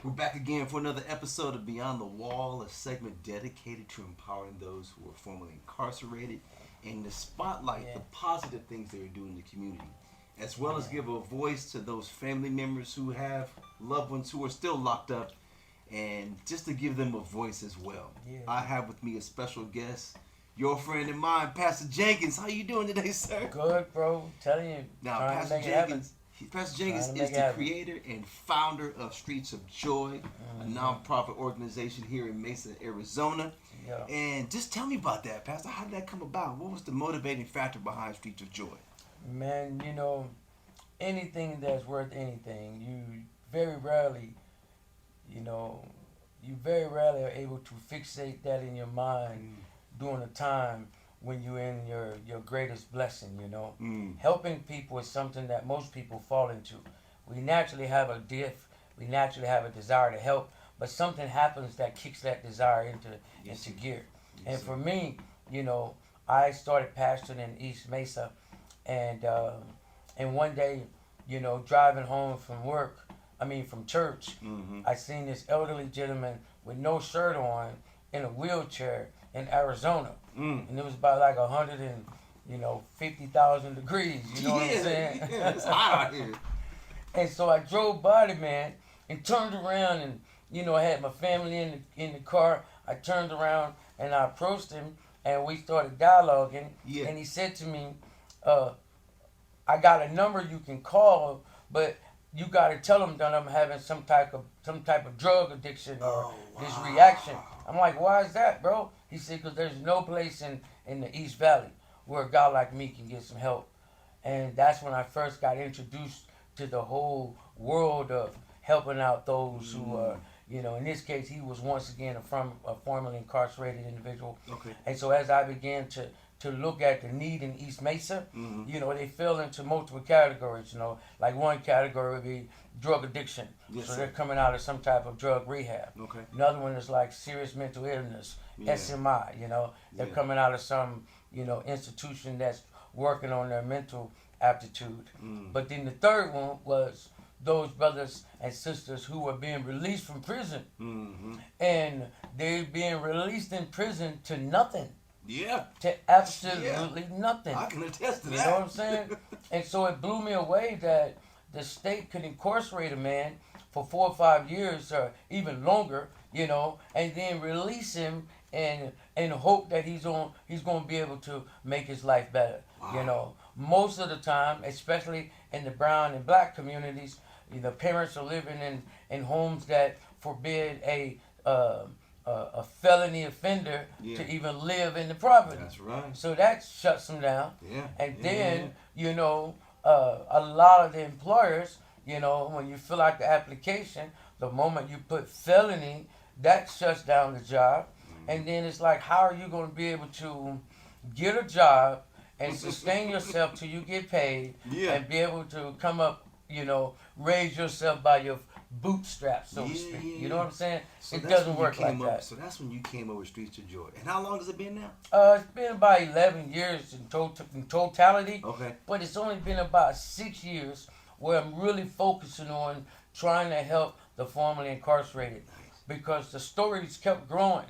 We're back again for another episode of Beyond the Wall, a segment dedicated to empowering those who are formerly incarcerated and to spotlight Yeah, the positive things they are doing in the community, as well as yeah, give a voice to those family members who have loved ones who are still locked up and just to give them a voice as well. yeah. I have with me a special guest, your friend and mine, Pastor Jenkins. How you doing today, sir? Good, bro. Telling you, Now, trying to make it happen. Pastor Trying Jenkins to is make it the happen. creator and founder of Streets of Joy, a Mm-hmm. nonprofit organization here in Mesa, Arizona. Yeah, And just tell me about that, Pastor. How did that come about? What was the motivating factor behind Streets of Joy? man. Anything that's worth anything, very rarely, you know, you very rarely are able to fixate that in your mind during a time when you're in your greatest blessing. Mm. Helping people is something that most people fall into. We naturally have a gift. We naturally have a desire to help, but something happens that kicks that desire Yes, into sir. gear. And Yes, sir. for me, you know, I started pastoring in East Mesa, and one day, driving home from work, I mean from church, Mm-hmm. I seen this elderly gentleman with no shirt on in a wheelchair in Arizona, Mm. and it was about like 50,000 degrees. You know what I'm saying? Yeah, it's hot out here. And so I drove by the man and turned around, and I had my family in the car. I turned around and I approached him, and we started dialoguing. Yeah. And he said to me, "I got a number you can call, but you got to tell them that I'm having some type of drug addiction or Oh, this wow. reaction." I'm like, "Why is that, bro?" He said, "Because there's no place in the East Valley where a guy like me can get some help." And that's when I first got introduced to the whole world of helping out those who are, in this case, he was once again a formerly incarcerated individual. Okay. And so as I began to look at the need in East Mesa, Mm-hmm. they fell into multiple categories. Like one category would be drug addiction. Yes, So sir. they're coming out of some type of drug rehab. Okay. Another one is like serious mental illness, Yeah. SMI. They're Yeah. coming out of some, institution that's working on their mental aptitude. Mm. But then the third one was those brothers and sisters who were being released from prison, Mm-hmm. and they're being released in prison to nothing, Yeah. to absolutely nothing. I can attest to You that. know what I'm saying? And so it blew me away that the state could incarcerate a man for 4 or 5 years or even longer, and then release him and hope that he's going to be able to make his life better. Wow. Most of the time, especially in the brown and black communities, parents are living in homes that forbid a felony offender Yeah. to even live in the property. That's right. So that shuts them down. Yeah. And Yeah. then, a lot of the employers, when you fill out the application, the moment you put felony, that shuts down the job. And then it's like, how are you going to be able to get a job and sustain yourself till you get paid Yeah. and be able to come up, raise yourself by your bootstraps, so to Yeah, speak. yeah, You know yeah. what I'm saying? So It that's doesn't when you work like came up. that. So that's when you came over Streets of Joy. And how long has it been now? It's been about 11 years in totality. Okay. But it's only been about 6 years where I'm really focusing on trying to help the formerly incarcerated, because the stories kept growing.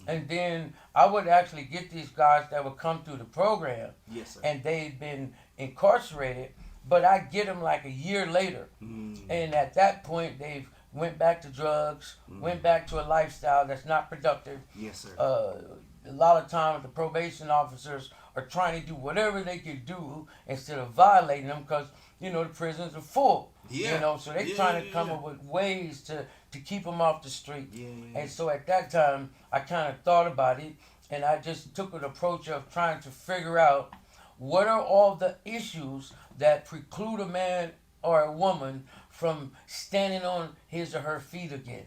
And then I would actually get these guys that would come through the program Yes, sir. and they'd been incarcerated, but I get them like a year later. Mm. And at that point, they've went back to drugs, went back to a lifestyle that's not productive. Yes, sir. A lot of times the probation officers are trying to do whatever they can do instead of violating them, because the prisons are full. Yeah. So they're Yeah, trying to yeah, come yeah. up with ways to keep them off the street. Yeah, yeah, yeah. And so at that time, I kind of thought about it, and I just took an approach of trying to figure out what are all the issues that preclude a man or a woman from standing on his or her feet again.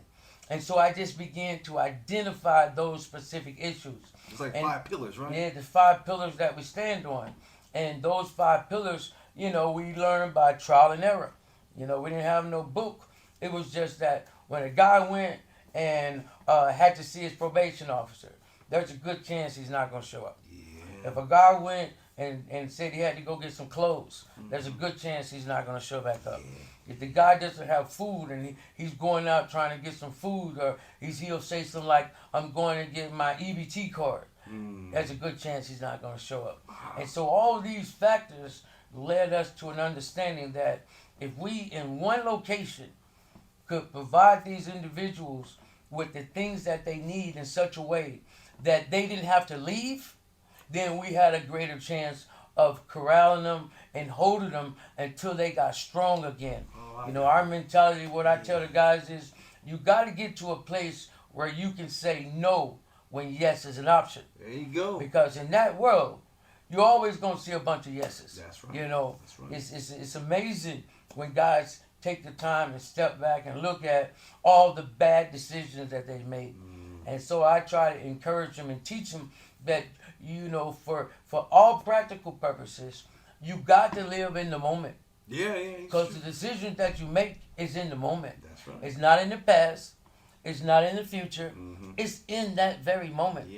And so I just began to identify those specific issues. It's like And 5 pillars, right? yeah, the 5 pillars that we stand on. And those 5 pillars, we learned by trial and error. We didn't have no book. It was just that when a guy went and had to see his probation officer, there's a good chance he's not going to show up. Yeah. If a guy went and said he had to go get some clothes, there's a good chance he's not going to show back up. If the guy doesn't have food and he's going out trying to get some food, or he'll say something like, I'm going to get my EBT card, there's a good chance he's not going to show up. And so all of these factors led us to an understanding that if we in one location could provide these individuals with the things that they need in such a way that they didn't have to leave, then we had a greater chance of corralling them and holding them until they got strong again. Our mentality, what I tell the guys is, you got to get to a place where you can say no when yes is an option. There you go. Because in that world, you're always going to see a bunch of yeses. That's right. That's right. It's amazing when guys take the time and step back and look at all the bad decisions that they made. And so I try to encourage them and teach them that, for all practical purposes, you got to live in the moment. Yeah. Because the decision that you make is in the moment. That's right. It's not in the past. It's not in the future. It's in that very moment.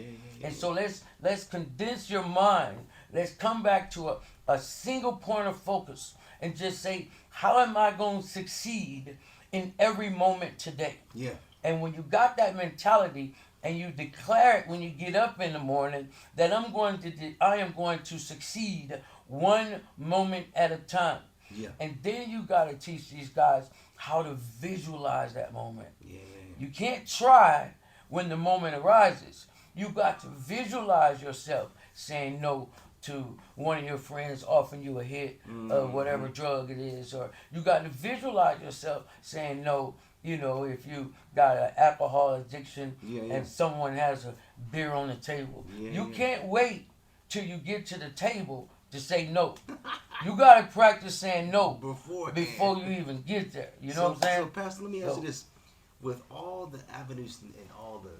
And so let's condense your mind. Let's come back to a single point of focus and just say, how am I going to succeed in every moment today? Yeah. And when you got that mentality and you declare it when you get up in the morning that I am going to succeed one moment at a time. Yeah. And then you got to teach these guys how to visualize that moment. Yeah. You can't try when the moment arises. You got to visualize yourself saying no to one of your friends offering you a hit of whatever drug it is, or you got to visualize yourself saying no. If you got an alcohol addiction and someone has a beer on the table, you can't wait till you get to the table to say no. You got to practice saying no before you even get there. You know what I'm saying? So, Pastor, let me ask you this. With all the avenues and all the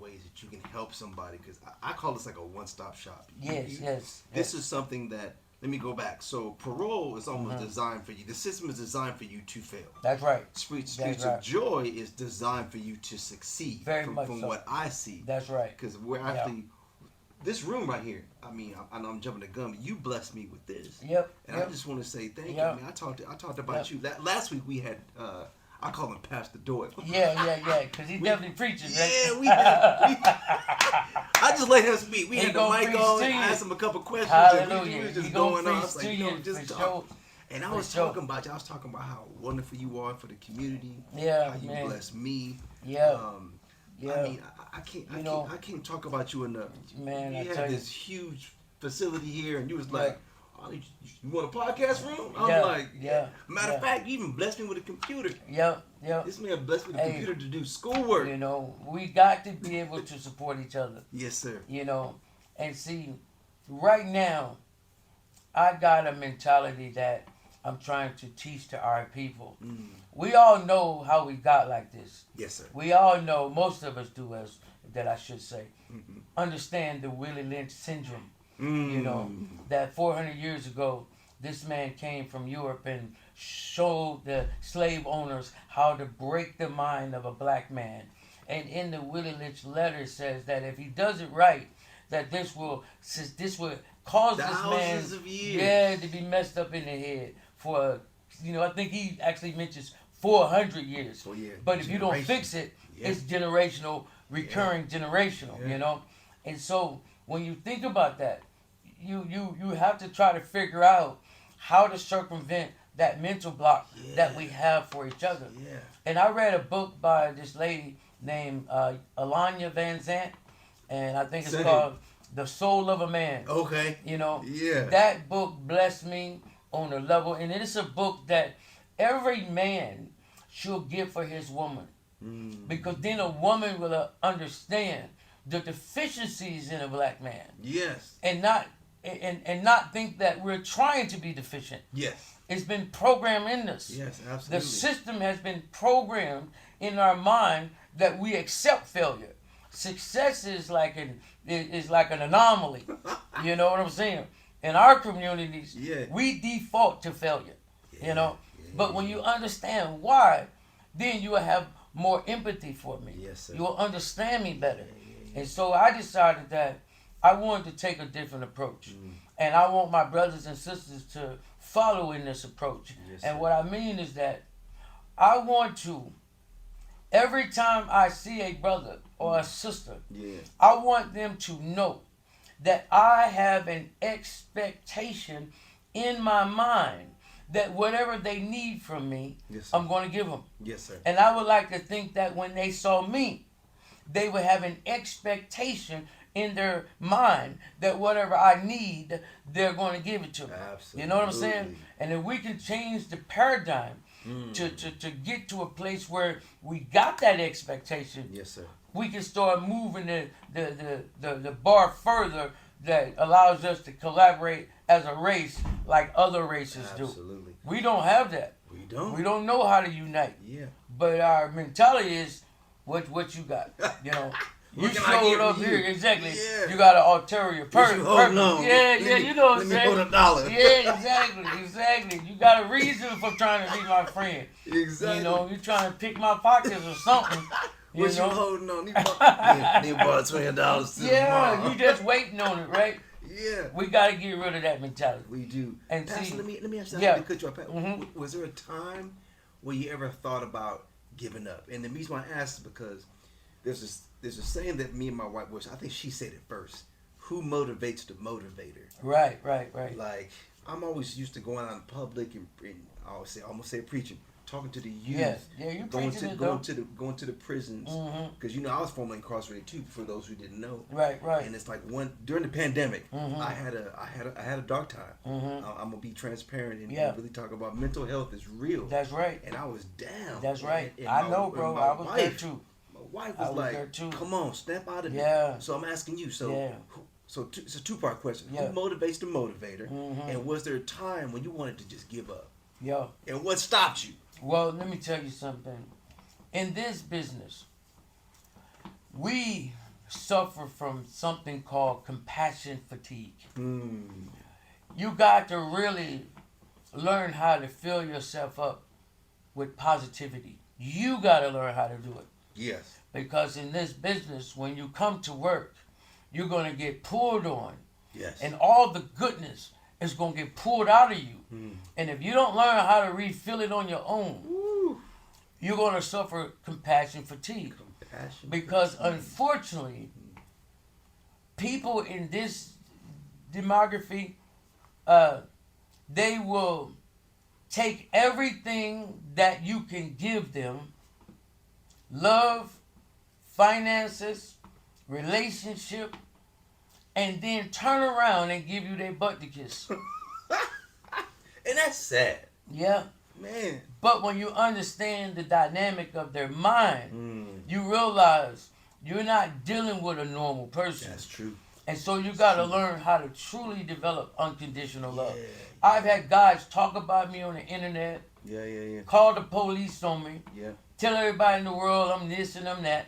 ways that you can help somebody, because I call this like a one-stop shop. Yes. This is something that, let me go back. So parole is almost designed for you. The system is designed for you to fail. That's right. Streets of Joy is designed for you to succeed. Very much from so. what I see. That's right. Because we're actually, this room right here, I mean, I'm jumping the gun, but you blessed me with this. Yep. And I just want to say thank you. Man, I talked about you. Last week we had, I call him Pastor Doyle. Yeah, because he definitely preaches, right? Yeah, we I just let him speak. We had the mic on. I asked him a couple questions. Hallelujah. We was just going on. I was like, just talk. And I was talking about you. I was talking about how wonderful you are for the community. Yeah, how you man. bless me. Yeah. I mean, I can't talk about you enough. Man, you I had tell this huge facility here, and you was like, oh, you want a podcast room? I'm like, Matter of fact, you even blessed me with a computer. Yep. This man blessed me with a computer to do schoolwork. We got to be able to support each other. Yes, sir. And see, right now, I got a mentality that I'm trying to teach to our people. We all know how we got like this. Yes, sir. We all know, most of us do, I should say, understand the Willie Lynch syndrome. That 400 years ago, this man came from Europe and showed the slave owners how to break the mind of a black man. And in the Willie Lynch letter says that if he does it right, that this will cause thousands this of years. man, to be messed up in the head for, I think he actually mentions 400 years. But if you don't fix it, it's generational, recurring generational, And so when you think about that, you have to try to figure out how to circumvent that mental block that we have for each other. And I read a book by this lady named Alanya Van Zant, and I think it's called The Soul of a Man. Okay. That book blessed me on a level, and it is a book that every man should give for his woman. Because then a woman will understand the deficiencies in a black man. Yes. And not think that we're trying to be deficient. Yes. It's been programmed in us. Yes, absolutely. The system has been programmed in our mind that we accept failure. Success is like an anomaly. You know what I'm saying? In our communities, we default to failure. But when you understand why, then you will have more empathy for me. Yes, sir. You will understand me better. And so I decided that I wanted to take a different approach. And I want my brothers and sisters to follow in this approach. Yes, And sir. what I mean is that I want to, every time I see a brother or a sister, Yeah. I want them to know that I have an expectation in my mind that whatever they need from me, Yes, sir. I'm going to give them. Yes, sir. And I would like to think that when they saw me, they would have an expectation in their mind that whatever I need, they're going to give it to me. Absolutely. You know what I'm saying? And if we can change the paradigm Mm. to get to a place where we got that expectation, Yes, sir. we can start moving the bar further that allows us to collaborate as a race like other races do. Absolutely. We don't have that. We don't. We don't know how to unite. Yeah. But our mentality is what you got. You know. You What can I showed give up you? here, exactly. Yeah. You got an ulterior What you holding on? Yeah, Let me- you know what I'm let me saying? hold $1. Yeah, exactly. You got a reason for trying to be my friend. Exactly. You know, you trying to pick my pockets or something. You What know? you holding on? Need about $20 to Yeah, tomorrow. you just waiting on it, right? Yeah. We got to get rid of that mentality. We do. And Pastor, see- let me ask you. yeah. To cut you off. Mhm. Was there a time where you ever thought about giving up? And the reason why I asked is because there's a saying that me and my wife was. I think she said it first. Who motivates the motivator? Right. Like I'm always used to going out in public and I almost say preaching, talking to the youth. Yes. Yeah, you preaching it, though. going to the prisons Mhm. because you know I was formerly incarcerated too. For those who didn't know. Right. And it's like during the pandemic, Mhm. I had a dark time. Mhm. I'm gonna be transparent and Yeah. really talk about mental health is real. That's right. And I was down. That's right. And I know, bro. I was there too. My wife I was was there like, too. "Come on, snap out of Yeah. it." So I'm asking you. So, Yeah. it's a two-part question. Yeah. Who motivates the motivator? Mhm. And was there a time when you wanted to just give up? Yeah. And what stopped you? Well, let me tell you something. In this business, we suffer from something called compassion fatigue. You got to really learn how to fill yourself up with positivity. You got to learn how to do it. Yes. Because in this business, when you come to work, you're going to get pulled on. Yes. And all the goodness is going to get pulled out of you. And if you don't learn how to refill it on your own, Woo. you're going to suffer compassion fatigue. Compassion. Because fatigue. unfortunately, people in this demography, they will take everything that you can give them, love, finances, relationship, and then turn around and give you their butt to kiss. And that's sad, Yeah. man. But when you understand the dynamic of their mind, you realize you're not dealing with a normal person. That's true. And so you got to learn how to truly develop unconditional love. Yeah. I've had guys talk about me on the internet, Yeah. call the police on me, Yeah. tell everybody in the world I'm this and I'm that.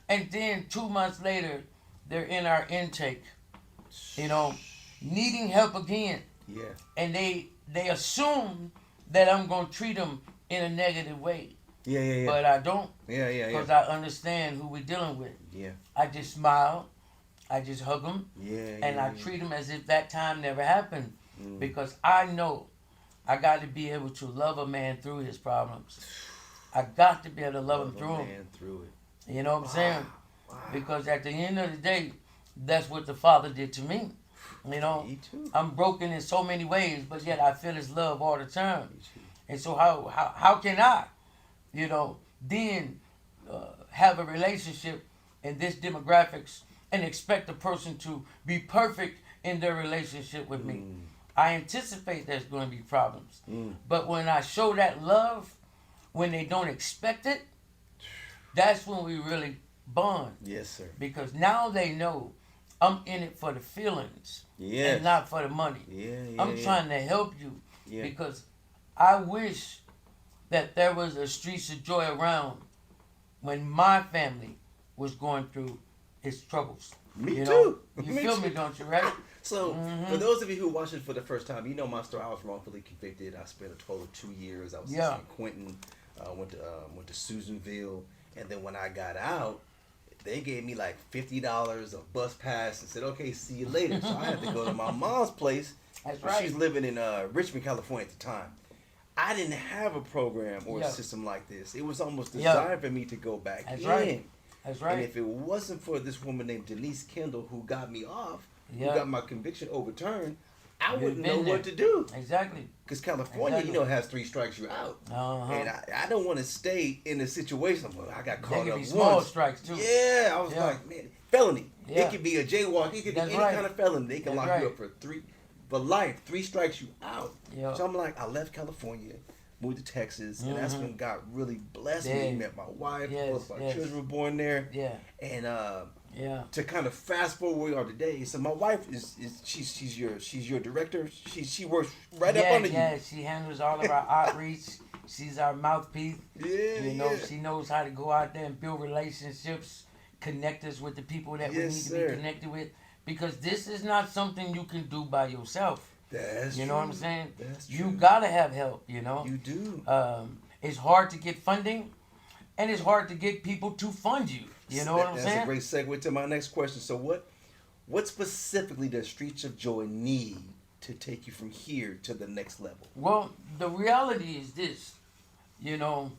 And then 2 months later, they're in our intake, needing help again. Yeah. And they assume that I'm going to treat them in a negative way. Yeah. But I don't, Yeah. because I understand who we're dealing with. Yeah. I just smile, I just hug them, Yeah. and I treat them as if that time never happened. Because I know I got to be able to love a man through his problems. I got to be able to love him through them. Man through it. You know what I'm saying? Wow. Because at the end of the day, that's what the Father did to me. You know, Me too. I'm broken in so many ways, but yet I feel His love all the time. Me too. And so how can I, then have a relationship in this demographics and expect a person to be perfect in their relationship with me? I anticipate there's going to be problems. But when I show that love, when they don't expect it, that's when we really bond. Yes, sir. Because now they know I'm in it for the feelings Yes. and not for the money. Yeah. I'm trying to help you Yeah. because I wish that there was a Streets of Joy around when my family was going through its troubles. Me You too. You feel me, don't you, right? So, for those of you who watch it for the first time, you know my story. I was wrongfully convicted. I spent a total of 2 years. I was in San Quentin. Went to Susanville, and then when I got out, they gave me like $50 a bus pass and said, okay, see you later. So I had to go to my mom's place. That's right. She's living in Richmond, California at the time. I didn't have a program or a system like this. It was almost designed for me to go back That's in. right. That's right. And if it wasn't for this woman named Denise Kendall who got me off, who Yeah. got my conviction overturned, I You've wouldn't been know there. what to do. Exactly. Because California, Exactly. has 3 strikes you out. Uh-huh. And I don't want to stay in a situation where I got They caught can up be small once. strikes too. Yeah, I was Yeah. like, man, felony. Yeah. It could be a jaywalk. It could be That's any right. kind of felony. They can That's lock you right. up for life. 3 strikes you out. Yeah. So I'm like, I left California, moved to Texas, and that's when God really blessed me. Yeah. Met my wife. Yes, Both my yes. children were born there. Yeah. And Yeah. to kind of fast forward where we are today. So my wife she's your director. She works right up under you. Yeah, she handles all of our outreach. She's our mouthpiece. Yeah, You know, yeah. she knows how to go out there and build relationships, connect us with the people that we Yes, need to sir. be connected with. Because this is not something you can do by yourself. That's You know what I'm saying? That's You true. gotta have help, you know? You do. It's hard to get funding, and it's hard to get people to fund you. You know what I'm That's saying? a great segue to my next question. So what specifically does Streets of Joy need to take you from here to the next level? Well, the reality is this, you know,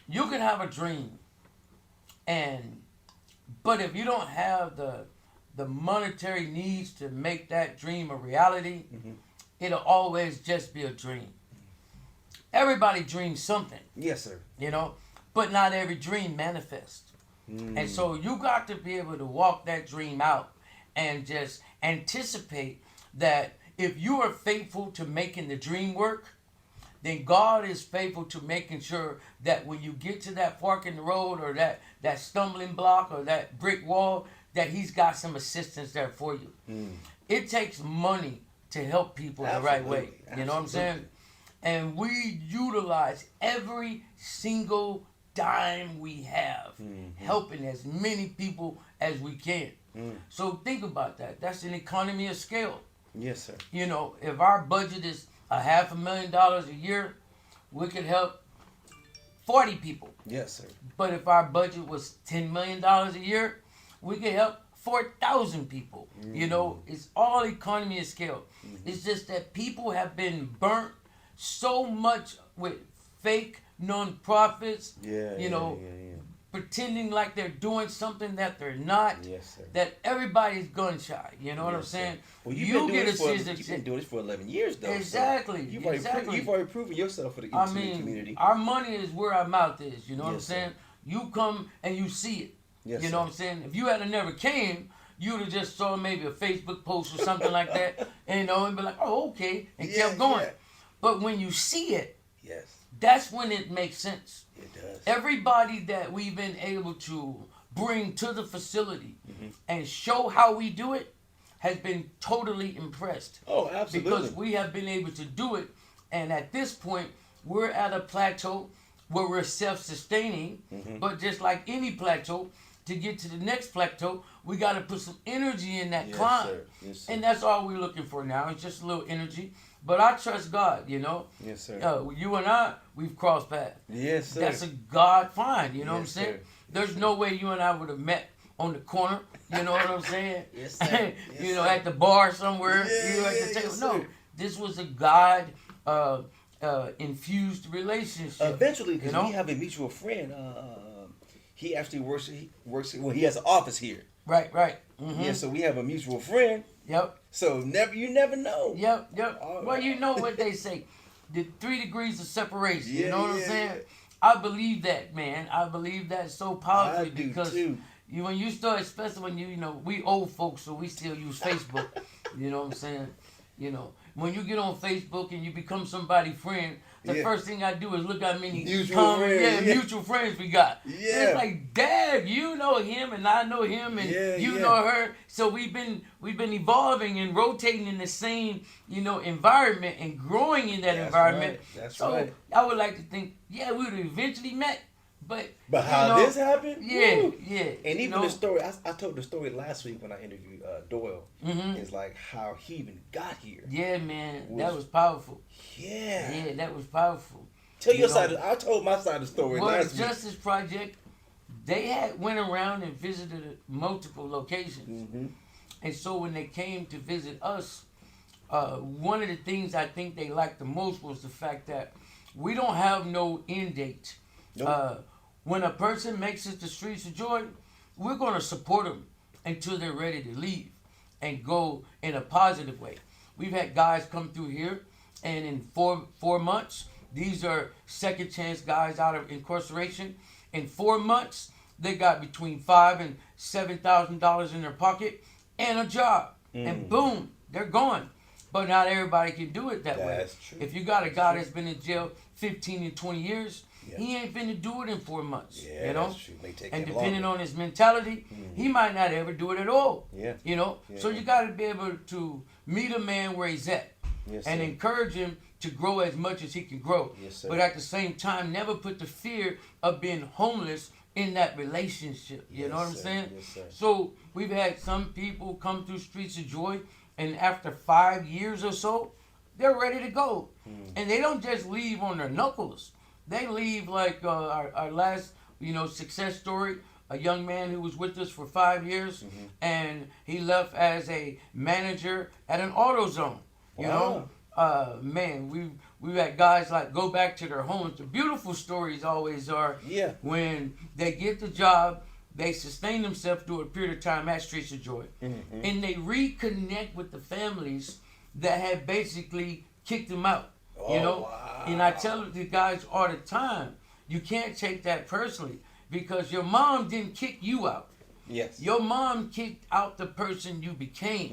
you can have a dream, but if you don't have the monetary needs to make that dream a reality, it'll always just be a dream. Everybody dreams something, Yes, sir. you know, but not every dream manifests. And so you got to be able to walk that dream out and just anticipate that if you are faithful to making the dream work, then God is faithful to making sure that when you get to that fork in the road or that stumbling block or that brick wall, that He's got some assistance there for you. It takes money to help people the right way. Absolutely. You know what I'm saying? And we utilize every single dime we have, helping as many people as we can. So think about that. That's an economy of scale. Yes, sir. You know, if our budget is $500,000 a year, we could help 40 people. Yes, sir. But if our budget was $10 million a year, we could help 4,000 people. You know, it's all economy of scale. It's just that people have been burnt so much with fake non-profits, pretending like they're doing something that they're not. Yes, sir. That everybody's gun shy. You know what I'm Yes, saying? sir. Well, you you've been doing this for 11 years, though. Exactly. So you've already proven yourself for the community. Our money is where our mouth is. You know what I'm Yes, sir. saying? You come and you see it. Yes, you know sir. what I'm saying? If you had never came, you'd have just saw maybe a Facebook post or something like that, and be like, oh, okay, and kept going. Yeah. But when you see it, Yes, that's when it makes sense. it does. Everybody that we've been able to bring to the facility and show how we do it has been totally impressed. Oh, absolutely. Because we have been able to do it, and at this point, we're at a plateau where we're self-sustaining, but just like any plateau, to get to the next plateau, we got to put some energy in that Yes, climb. sir. Yes, sir. And that's all we're looking for now. It's just a little energy. But I trust God, you know. Yes, sir. You and I, we've crossed paths. Yes, sir. That's a God find, you know what I'm Yes, saying? sir. There's no way you and I would have met on the corner, you know what I'm saying? Yes, sir. Yes, you know, sir. at the bar somewhere, Yeah, you at yeah, the table. yes, No, sir. this was a God infused relationship. Eventually, because you know? we have a mutual friend. He actually works. Well, he has an office here. Right. Mm-hmm. Yeah, so we have a mutual friend. Yep. So you never know. Yep. All Well, right. you know what they say, the 3 degrees of separation. Yeah, you know what I'm yeah, saying? yeah. I believe that, man. I believe that so powerfully I do because too. when you start, especially when you know, we old folks, so we still use Facebook. You know what I'm saying? You know, when you get on Facebook and you become somebody's friend, the Yeah. first thing I do is look how many Mutual friends, yeah. mutual friends we got. Yeah. It's like, dang, you know him and I know him and Yeah, you yeah. know her. So we've been evolving and rotating in the same, environment and growing in that That's environment. right. That's so right. I would like to think, yeah, we would have eventually met, but How this happened? Yeah, Woo. yeah. And you even know? the story, I told the story last week when I interviewed Doyle. Mhm. Is like how he even got here. Yeah, man, that was powerful. Yeah. Yeah, that was powerful. Tell You your know, side. I told my side of the story Well, last the week. Justice Project, they had went around and visited multiple locations. And so when they came to visit us, one of the things I think they liked the most was the fact that we don't have no end date. Nope. When a person makes it to Streets of Joy, we're going to support them until they're ready to leave and go in a positive way. We've had guys come through here, and in four months, these are second chance guys out of incarceration. In 4 months, they got between $5,000 and $7,000 in their pocket and a job, and boom, they're gone. But not everybody can do it that way. That's true. If you got a guy that's been in jail 15 and 20 years, he ain't finna do it in 4 months. Yeah, you know? that's true. May take And him depending longer. on his mentality, he might not ever do it at all. Yeah. You know? Yeah. So you got to be able to meet a man where he's at Yes, and sir. encourage him to grow as much as he can grow. Yes, sir. But at the same time, never put the fear of being homeless in that relationship. You Yes, know what I'm sir. saying? Yes, sir. So we've had some people come through Streets of Joy, and after 5 years or so, they're ready to go. And they don't just leave on their knuckles. They leave like our last, success story. A young man who was with us for 5 years, and he left as a manager at an AutoZone. You know, man, we've had guys like go back to their homes. The beautiful stories always are Yeah. when they get the job, they sustain themselves through a period of time at Streets of Joy, and they reconnect with the families that had basically kicked them out. Wow. And I tell the guys all the time, you can't take that personally because your mom didn't kick you out. Yes. Your mom kicked out the person you became.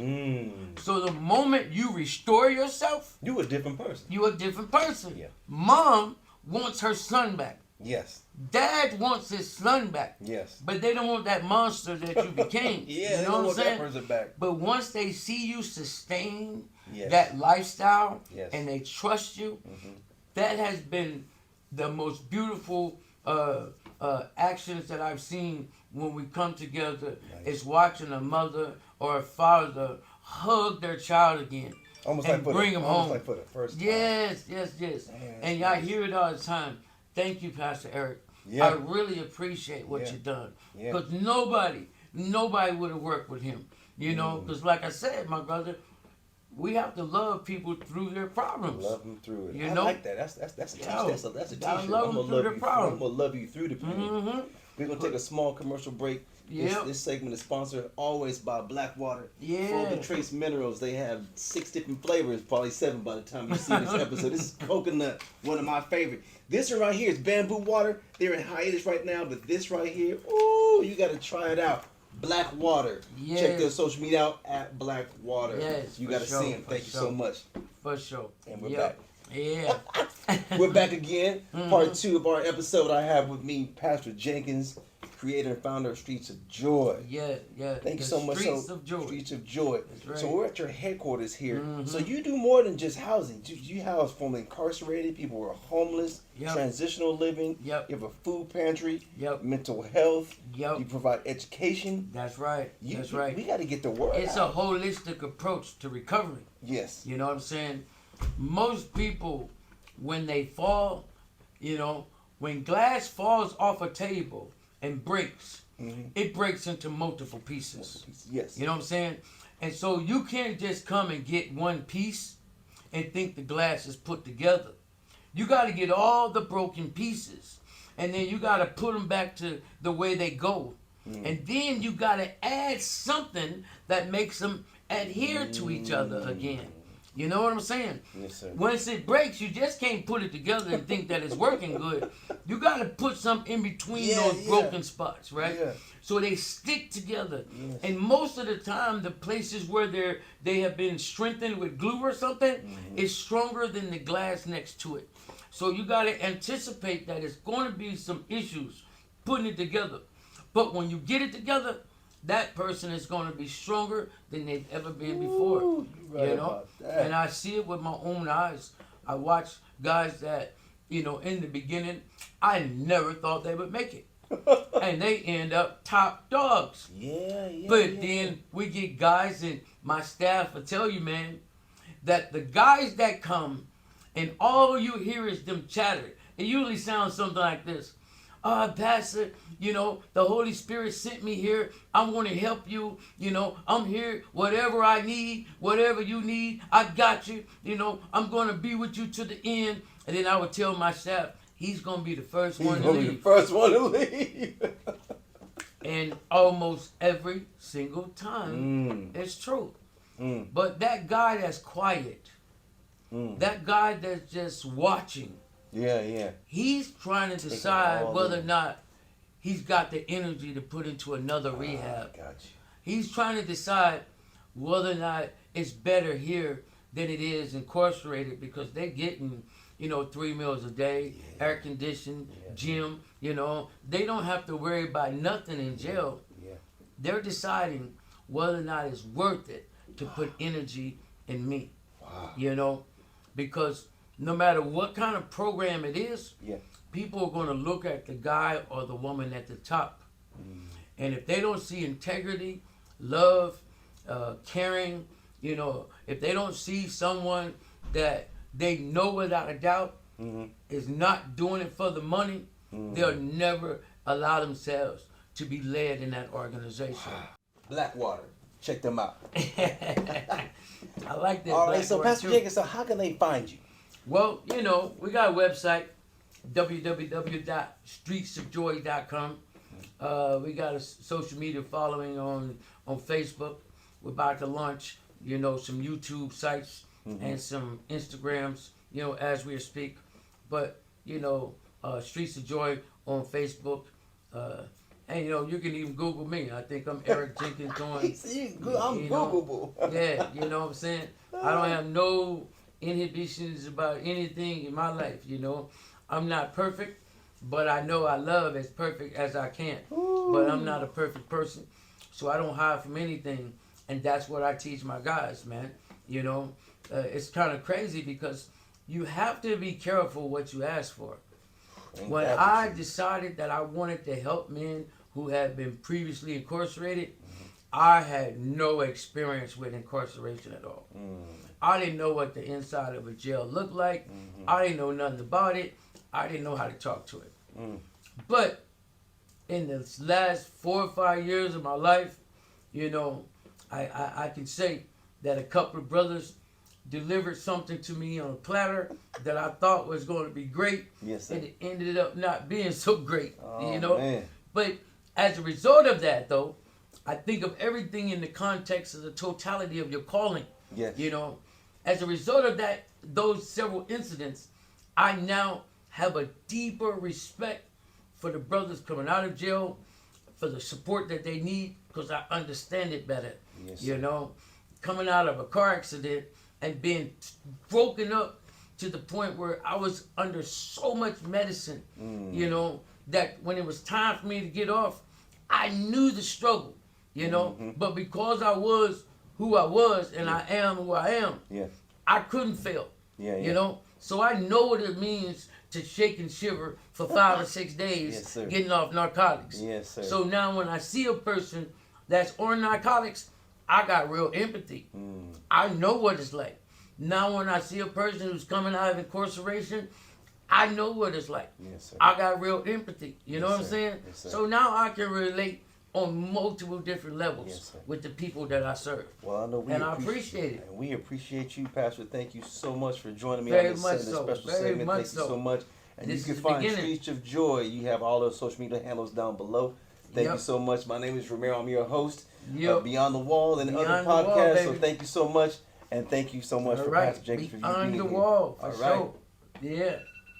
Mm. So the moment you restore yourself, You a different person. you're a different person. Yeah. Mom wants her son back. Yes. Dad wants his son back. Yes. But they don't want that monster that you became. Yeah, you they know don't what I'm want that saying? person back. But once they see you sustain Yes. that lifestyle Yes. and they trust you, that has been the most beautiful actions that I've seen when we come together. Nice. Is watching a mother or a father hug their child again. Almost and like for bring the, them almost home. like for the first time. Yes. Man, that's And I nice. hear it all the time. Thank you, Pastor Eric. Yeah. I really appreciate what Yeah. you've done. Yeah. Because nobody would have worked with him. You know, because like I said, my brother, we have to love people through their problems. Love them through it. You I know? like that. That's a Yo, t-shirt. That's a gotta t-shirt. love I'm them gonna through love their you. problems. I'm gonna love you through the pain. Mm-hmm. We're gonna take a small commercial break. Yep. This segment is sponsored always by Blackwater. Yeah. Full of trace minerals. They have 6 different flavors, probably 7 by the time you see this episode. This is coconut, one of my favorite. This one right here is bamboo water. They're in hiatus right now, but this right here, ooh, you gotta try it out. Blackwater. Yeah. Check their social media out at Blackwater. Yes, You for gotta sure, see them. for Thank you so sure. much. For sure. And we're Yep. back. Yeah. We're back again. Mm-hmm. Part 2 of our episode. I have with me Pastor Jenkins, creator and founder of Streets of Joy. Yeah. Thank you The so much. Streets of Joy. Streets of Joy. That's right. So we're at your headquarters here. Mhm. So you do more than just housing. You house formerly incarcerated people who are homeless, Yep. transitional living. Yep. You have a food pantry. Yep. Mental health. Yep. You provide education. That's right. That's right. We got to get the word It's out. a holistic approach to recovery. Yes. You know what I'm saying? Most people, when they fall, when glass falls off a table and breaks, it breaks into multiple pieces. Yes. You know what I'm saying? And so you can't just come and get one piece and think the glass is put together. You got to get all the broken pieces, and then you got to put them back to the way they go. And then you got to add something that makes them adhere to each other again. You know what I'm saying? Yes, sir. Once it breaks, you just can't put it together and think that it's working good. You got to put something in between those broken spots, right? Yeah. So they stick together. Yes. And most of the time, the places where they have been strengthened with glue or something is stronger than the glass next to it. So you got to anticipate that it's going to be some issues putting it together. But when you get it together, that person is going to be stronger than they've ever been before. Ooh, you're right you know? about that. And I see it with my own eyes. I watch guys that, in the beginning, I never thought they would make it. And they end up top dogs. Yeah. But then we get guys, and my staff will tell you, man, that the guys that come and all you hear is them chatter. It usually sounds something like this. Pastor, the Holy Spirit sent me here. I want to help you. I'm here. Whatever I need, whatever you need, I got you. I'm going to be with you to the end. And then I would tell my staff, he's going to be the first one to leave. First one to leave. And almost every single time, it's true. But that guy that's quiet, that guy that's just watching, he's trying to decide whether or not he's got the energy to put into another rehab. Gotcha. He's trying to decide whether or not it's better here than it is incarcerated, because they're getting 3 meals a day, air conditioned, gym. They don't have to worry about nothing in jail. They're deciding whether or not it's worth it to put energy in me. Because no matter what kind of program it is, people are going to look at the guy or the woman at the top. And if they don't see integrity, love, caring, if they don't see someone that they know without a doubt is not doing it for the money, they'll never allow themselves to be led in that organization. Blackwater. Check them out. I like that. All right, so Pastor Jenkins, so how can they find you? Well, we got a website, www.streetsofjoy.com. We got a social media following on Facebook. We're about to launch, some YouTube sites and some Instagrams, as we speak. But, Streets of Joy on Facebook. And you can even Google me. I think I'm Eric Jenkins on. I'm Googleable. Yeah, you know what I'm saying? I don't have no inhibitions about anything in my life, I'm not perfect, but I know I love as perfect as I can. But I'm not a perfect person, so I don't hide from anything. And that's what I teach my guys, man. It's kind of crazy because you have to be careful what you ask for. When I decided that I wanted to help men who had been previously incarcerated, I had no experience with incarceration at all. I didn't know what the inside of a jail looked like. I didn't know nothing about it. I didn't know how to talk to it. But in the last 4 or 5 years of my life, I can say that a couple of brothers delivered something to me on a platter that I thought was going to be great. Yes, sir. And it ended up not being so great, Man. But as a result of that, though, I think of everything in the context of the totality of your calling. Yes. As a result of that, those several incidents, I now have a deeper respect for the brothers coming out of jail, for the support that they need, because I understand it better. Yes, sir. Coming out of a car accident and being broken up to the point where I was under so much medicine, that when it was time for me to get off, I knew the struggle, but because I was who I was and I am who I am, I couldn't fail, so I know what it means to shake and shiver for 5 or 6 days getting off narcotics. Yes, sir. So now when I see a person that's on narcotics, I got real empathy. I know what it's like. Now when I see a person who's coming out of incarceration, I know what it's like. Yes, sir. I got real empathy. You know what I'm sir. saying? Yes, sir. So now I can relate on multiple different levels with the people that I serve. Well, I know I appreciate it. And we appreciate you, Pastor. Thank you so much for joining me Very on this, much this so. special Very segment. much Thank you so much. And This you can is the find beginning. Streets of Joy. You have all those social media handles down below. Thank you so much. My name is Romero. I'm your host of Beyond the Wall and Beyond other the Wall, podcasts. So baby. thank you so much. And thank you so much All for right. Pastor Jenkins for you Beyond being the here. Wall, for All right. sure. Yeah.